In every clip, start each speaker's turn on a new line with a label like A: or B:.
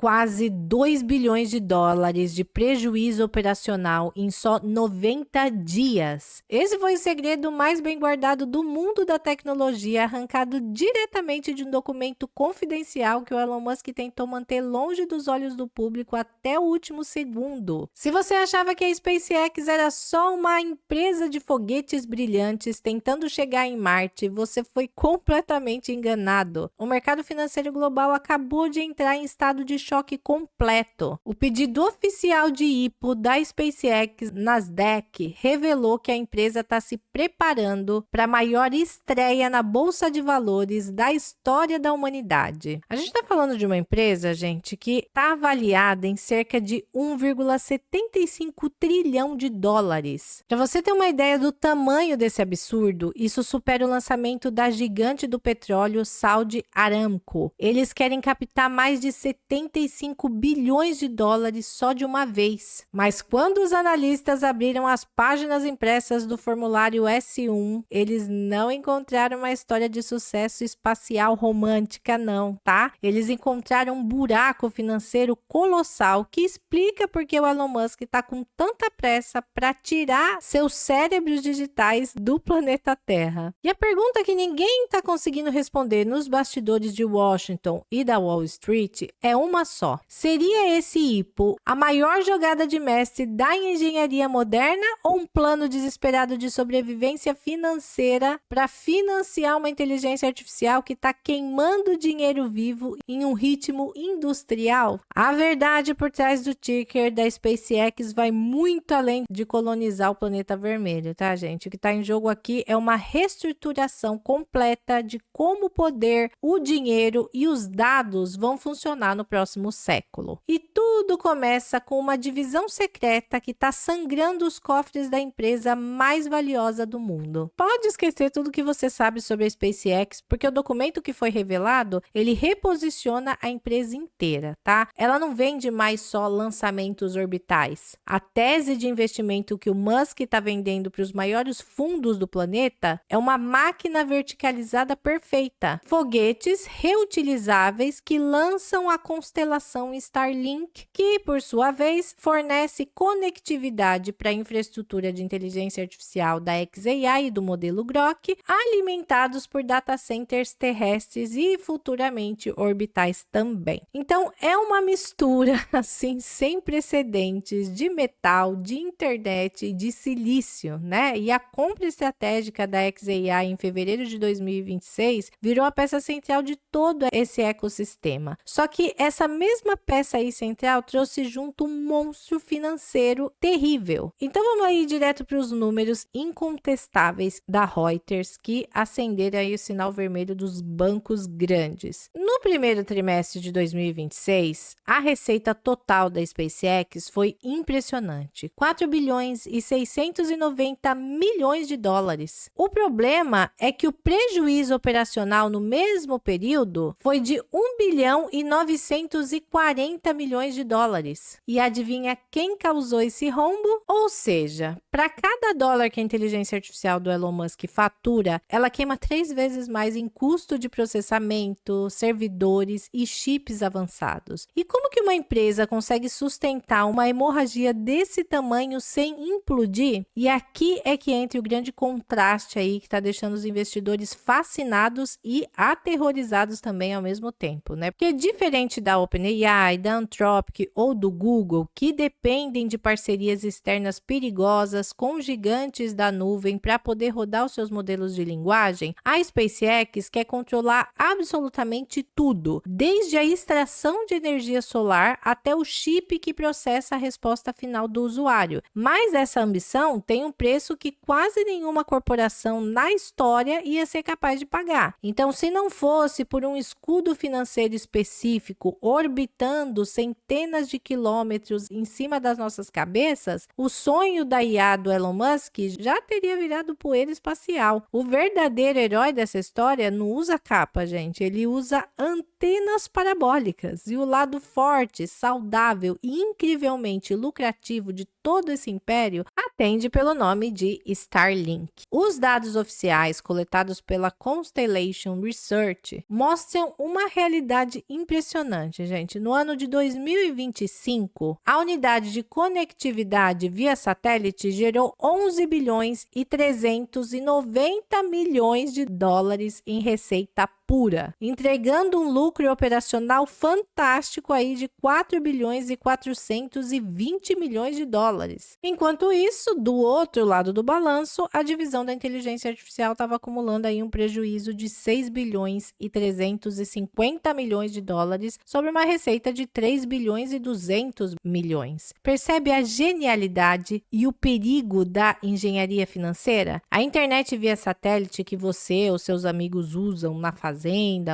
A: quase 2 bilhões de dólares de prejuízo operacional em só 90 dias. Esse foi o segredo mais bem guardado do mundo da tecnologia, arrancado diretamente de um documento confidencial que o Elon Musk tentou manter longe dos olhos do público até o último segundo. Se você achava que a SpaceX era só uma empresa de foguetes brilhantes tentando chegar em Marte, você foi completamente enganado. O mercado financeiro global acabou de entrar em estado de choque completo. O pedido oficial de IPO da SpaceX Nasdaq revelou que a empresa está se preparando para a maior estreia na Bolsa de Valores da história da humanidade. A gente está falando de uma empresa, gente, que está avaliada em cerca de 1,75 trilhão de dólares. Para você ter uma ideia do tamanho desse absurdo, isso supera o lançamento da gigante do petróleo Saudi Aramco. Eles querem captar mais de 75 bilhões de dólares só de uma vez. Mas quando os analistas abriram as páginas impressas do formulário S1, eles não encontraram uma história de sucesso espacial romântica, não, tá? Eles encontraram um buraco financeiro colossal que explica por que o Elon Musk está com tanta pressa para tirar seus cérebros digitais do planeta Terra. E a pergunta que ninguém está conseguindo responder nos bastidores de Washington e da Wall Street é uma só. Seria esse IPO a maior jogada de mestre da engenharia moderna ou um plano desesperado de sobrevivência financeira para financiar uma inteligência artificial que está queimando dinheiro vivo em um ritmo industrial? A verdade por trás do ticker da SpaceX vai muito além de colonizar o planeta vermelho, tá, gente? O que está em jogo aqui é uma reestruturação completa de como o poder, o dinheiro e os dados vão funcionar no próximo século. E tudo começa com uma divisão secreta que está sangrando os cofres da empresa mais valiosa do mundo. Pode esquecer tudo que você sabe sobre a SpaceX, porque o documento que foi revelado, ele reposiciona a empresa inteira, tá? Ela não vende mais só lançamentos orbitais. A tese de investimento que o Musk está vendendo para os maiores fundos do planeta é uma máquina verticalizada perfeita. Foguetes reutilizáveis que lançam a constelação Starlink, que, por sua vez, fornece conectividade para a infraestrutura de inteligência artificial da xAI e do modelo Grok, alimentados por data centers terrestres e futuramente orbitais também. Então, é uma mistura, assim, sem precedentes de metal, de internet e de silício, né? E a compra estratégica da xAI em fevereiro de 2026 virou a peça central de todo esse ecossistema. Só que essa mesma peça aí central trouxe junto um monstro financeiro terrível. Então vamos aí direto para os números incontestáveis da Reuters que acenderam aí o sinal vermelho dos bancos grandes. No primeiro trimestre de 2026, a receita total da SpaceX foi impressionante, 4 bilhões e 690 milhões de dólares. O problema é que o prejuízo operacional no mesmo período foi de 1 bilhão e 940 milhões de dólares. E adivinha quem causou esse rombo? Ou seja, para cada dólar que a inteligência artificial do Elon Musk fatura, ela queima 3 vezes mais em custo de processamento, servidores e chips avançados. E como que uma empresa consegue sustentar uma hemorragia desse tamanho sem implodir? E aqui é que entra o grande contraste aí que está deixando os investidores fascinados e aterrorizados também ao mesmo tempo, né? Porque diferente da OpenAI, da Anthropic ou do Google, que dependem de parcerias externas perigosas com gigantes da nuvem para poder rodar os seus modelos de linguagem, a SpaceX quer controlar absolutamente tudo, desde a extração de energia solar até o chip que processa a resposta final do usuário. Mas essa ambição tem um preço que quase nenhuma corporação na história ia ser capaz de pagar. Então, se não fosse por um escudo financeiro específico orbitando centenas centenas de quilômetros em cima das nossas cabeças, o sonho da IA do Elon Musk já teria virado poeira espacial. O verdadeiro herói dessa história não usa capa, gente, ele usa antenas parabólicas. E o lado forte, saudável e incrivelmente lucrativo de todo esse império atende pelo nome de Starlink. Os dados oficiais coletados pela Constellation Research mostram uma realidade impressionante, gente. No ano de 2025, a unidade de conectividade via satélite gerou 11 bilhões e 390 milhões de dólares em receita pura, entregando um lucro operacional fantástico aí de 4 bilhões e 420 milhões de dólares. Enquanto isso, do outro lado do balanço, a divisão da inteligência artificial estava acumulando aí um prejuízo de 6 bilhões e 350 milhões de dólares sobre uma receita de 3 bilhões e 200 milhões. Percebe a genialidade e o perigo da engenharia financeira? A internet via satélite que você ou seus amigos usam na fazenda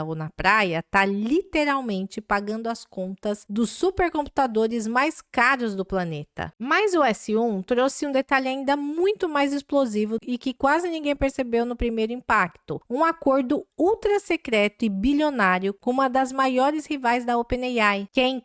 A: ou na praia está literalmente pagando as contas dos supercomputadores mais caros do planeta. Mas o S1 trouxe um detalhe ainda muito mais explosivo e que quase ninguém percebeu no primeiro impacto: um acordo ultra secreto e bilionário com uma das maiores rivais da OpenAI. Quem?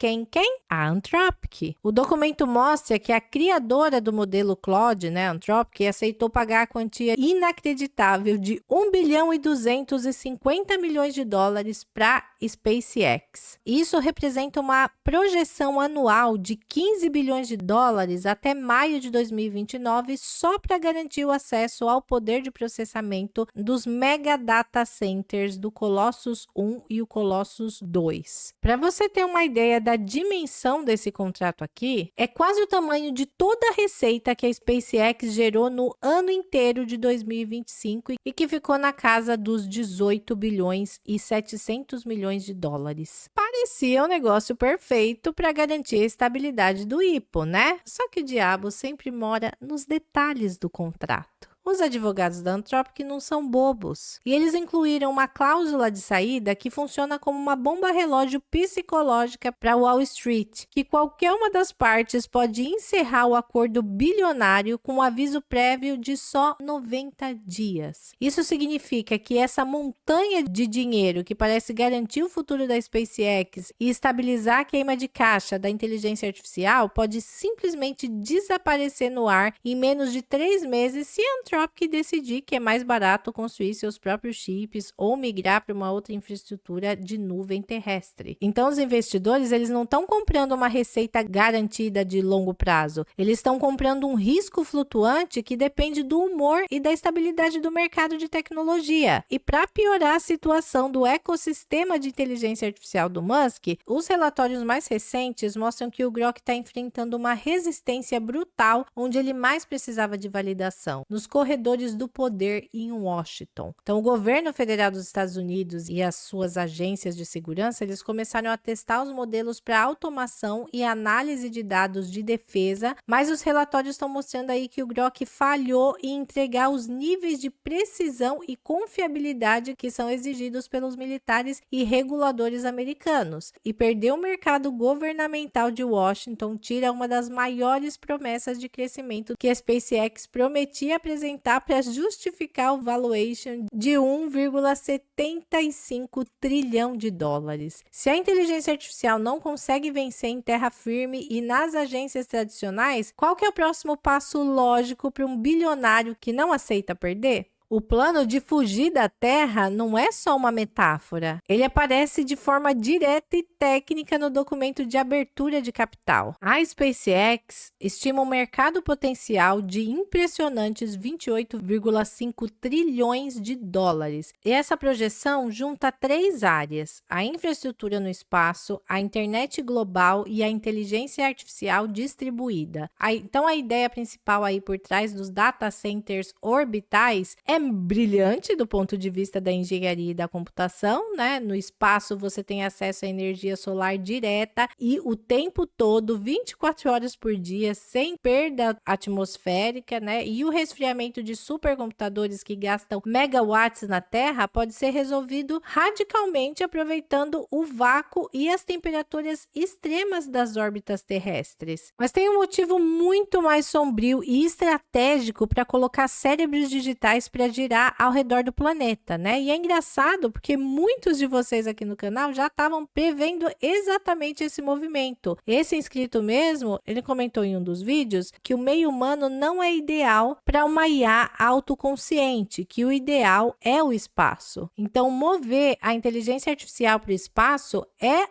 A: A Anthropic. O documento mostra que a criadora do modelo Claude, Anthropic, aceitou pagar a quantia inacreditável de 1 bilhão e 250 milhões de dólares para SpaceX. Isso representa uma projeção anual de 15 bilhões de dólares até maio de 2029 só para garantir o acesso ao poder de processamento dos mega data centers do Colossus 1 e o Colossus 2. Para você ter uma ideia da dimensão desse contrato aqui, é quase o tamanho de toda a receita que a SpaceX gerou no ano inteiro de 2025 e que ficou na casa dos 18 bilhões e 700 milhões de dólares. Parecia um negócio perfeito para garantir a estabilidade do IPO, né? Só que o diabo sempre mora nos detalhes do contrato. Os advogados da Anthropic não são bobos, e eles incluíram uma cláusula de saída que funciona como uma bomba relógio psicológica para Wall Street, que qualquer uma das partes pode encerrar o acordo bilionário com um aviso prévio de só 90 dias. Isso significa que essa montanha de dinheiro que parece garantir o futuro da SpaceX e estabilizar a queima de caixa da inteligência artificial pode simplesmente desaparecer no ar em menos de 3 meses se a Anthropic decidir que é mais barato construir seus próprios chips ou migrar para uma outra infraestrutura de nuvem terrestre. Então, os investidores eles não estão comprando uma receita garantida de longo prazo. Eles estão comprando um risco flutuante que depende do humor e da estabilidade do mercado de tecnologia. E para piorar a situação do ecossistema de inteligência artificial do Musk, os relatórios mais recentes mostram que o Grok está enfrentando uma resistência brutal onde ele mais precisava de validação, nos corredores do poder em Washington. Então, o governo federal dos Estados Unidos e as suas agências de segurança, eles começaram a testar os modelos para automação e análise de dados de defesa, mas os relatórios estão mostrando aí que o Grok falhou em entregar os níveis de precisão e confiabilidade que são exigidos pelos militares e reguladores americanos. E perder o mercado governamental de Washington tira uma das maiores promessas de crescimento que a SpaceX prometia apresentar para justificar o valuation de 1,75 trilhão de dólares. Se a inteligência artificial não consegue vencer em terra firme e nas agências tradicionais, qual que é o próximo passo lógico para um bilionário que não aceita perder? O plano de fugir da Terra não é só uma metáfora. Ele aparece de forma direta e técnica no documento de abertura de capital. A SpaceX estima um mercado potencial de impressionantes 28,5 trilhões de dólares. E essa projeção junta 3 áreas: a infraestrutura no espaço, a internet global e a inteligência artificial distribuída. Então, a ideia principal aí por trás dos data centers orbitais é é brilhante do ponto de vista da engenharia e da computação, né? No espaço você tem acesso à energia solar direta e o tempo todo, 24 horas por dia, sem perda atmosférica, né? E o resfriamento de supercomputadores que gastam megawatts na Terra pode ser resolvido radicalmente aproveitando o vácuo e as temperaturas extremas das órbitas terrestres. Mas tem um motivo muito mais sombrio e estratégico para colocar cérebros digitais para girar ao redor do planeta, né? E é engraçado porque muitos de vocês aqui no canal já estavam prevendo exatamente esse movimento. Esse inscrito mesmo, ele comentou em um dos vídeos que o meio humano não é ideal para uma IA autoconsciente, que o ideal é o espaço. Então, mover a inteligência artificial para o espaço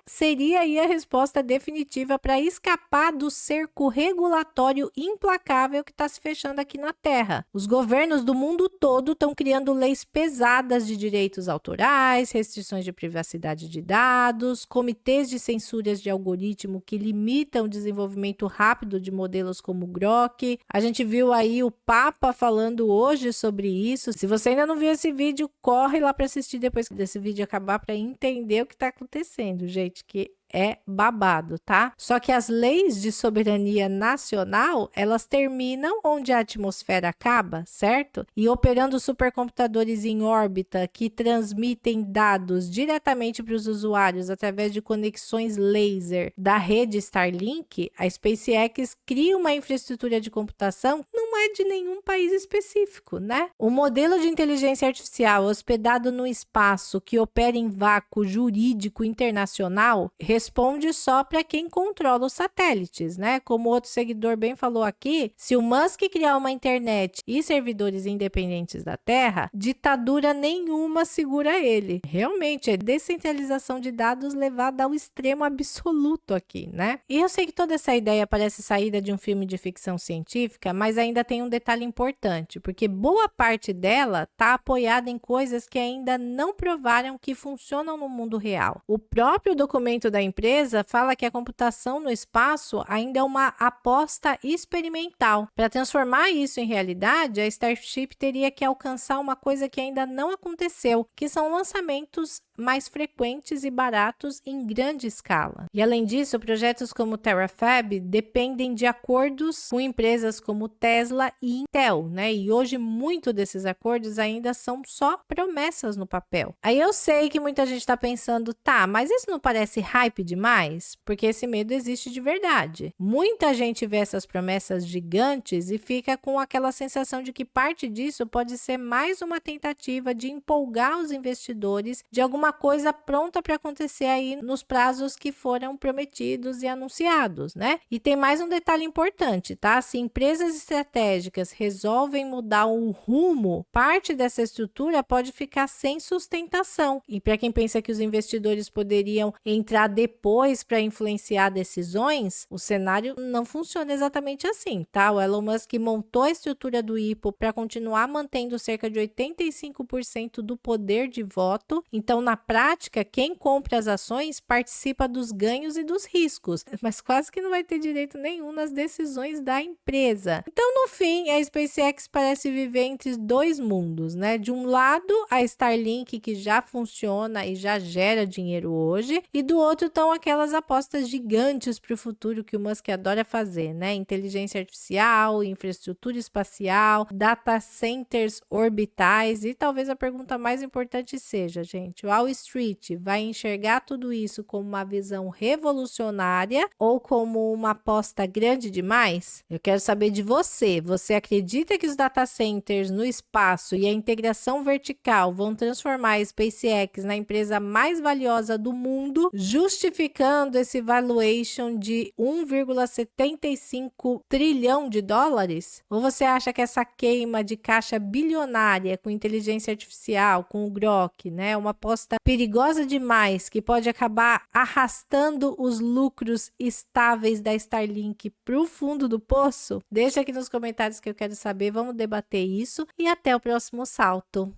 A: seria aí a resposta definitiva para escapar do cerco regulatório implacável que está se fechando aqui na Terra. Os governos do mundo todo estão criando leis pesadas de direitos autorais, restrições de privacidade de dados, comitês de censuras de algoritmo que limitam o desenvolvimento rápido de modelos como o Grok. A gente viu aí o Papa falando hoje sobre isso. Se você ainda não viu esse vídeo, corre lá para assistir depois desse vídeo acabar para entender o que está acontecendo, gente, que é babado, tá? Só que as leis de soberania nacional, elas terminam onde a atmosfera acaba, certo? E operando supercomputadores em órbita que transmitem dados diretamente para os usuários através de conexões laser da rede Starlink, a SpaceX cria uma infraestrutura de computação que não é de nenhum país específico, né? O modelo de inteligência artificial hospedado no espaço que opera em vácuo jurídico internacional responde só para quem controla os satélites, né? Como outro seguidor bem falou aqui, se o Musk criar uma internet e servidores independentes da Terra, ditadura nenhuma segura ele. Realmente, é descentralização de dados levada ao extremo absoluto aqui, né? E eu sei que toda essa ideia parece saída de um filme de ficção científica, mas ainda tem um detalhe importante, porque boa parte dela está apoiada em coisas que ainda não provaram que funcionam no mundo real. O próprio documento da empresa fala que a computação no espaço ainda é uma aposta experimental. Para transformar isso em realidade, a Starship teria que alcançar uma coisa que ainda não aconteceu, que são lançamentos mais frequentes e baratos em grande escala. E além disso, projetos como o Terafab dependem de acordos com empresas como Tesla e Intel, né? E hoje muito desses acordos ainda são só promessas no papel. Aí eu sei que muita gente está pensando, tá, mas isso não parece hype demais? Porque esse medo existe de verdade. Muita gente vê essas promessas gigantes e fica com aquela sensação de que parte disso pode ser mais uma tentativa de empolgar os investidores de alguma coisa pronta para acontecer aí nos prazos que foram prometidos e anunciados, né? E tem mais um detalhe importante, tá? Se empresas estratégicas resolvem mudar o rumo, parte dessa estrutura pode ficar sem sustentação. E para quem pensa que os investidores poderiam entrar depois para influenciar decisões, o cenário não funciona exatamente assim, tá? O Elon Musk montou a estrutura do IPO para continuar mantendo cerca de 85% do poder de voto. Então, na prática, quem compra as ações participa dos ganhos e dos riscos, mas quase que não vai ter direito nenhum nas decisões da empresa. Então, no fim, a SpaceX parece viver entre dois mundos, né? De um lado, a Starlink, que já funciona e já gera dinheiro hoje, e do outro estão aquelas apostas gigantes para o futuro que o Musk adora fazer, né? Inteligência artificial, infraestrutura espacial, data centers orbitais, e talvez a pergunta mais importante seja, gente, o Wall Street vai enxergar tudo isso como uma visão revolucionária ou como uma aposta grande demais? Eu quero saber de você. Você acredita que os data centers no espaço e a integração vertical vão transformar a SpaceX na empresa mais valiosa do mundo, justificando esse valuation de 1,75 trilhão de dólares? Ou você acha que essa queima de caixa bilionária com inteligência artificial, com o Grok, né, uma aposta perigosa demais que pode acabar arrastando os lucros estáveis da Starlink para o fundo do poço? Deixa aqui nos comentários que eu quero saber, vamos debater isso e até o próximo salto.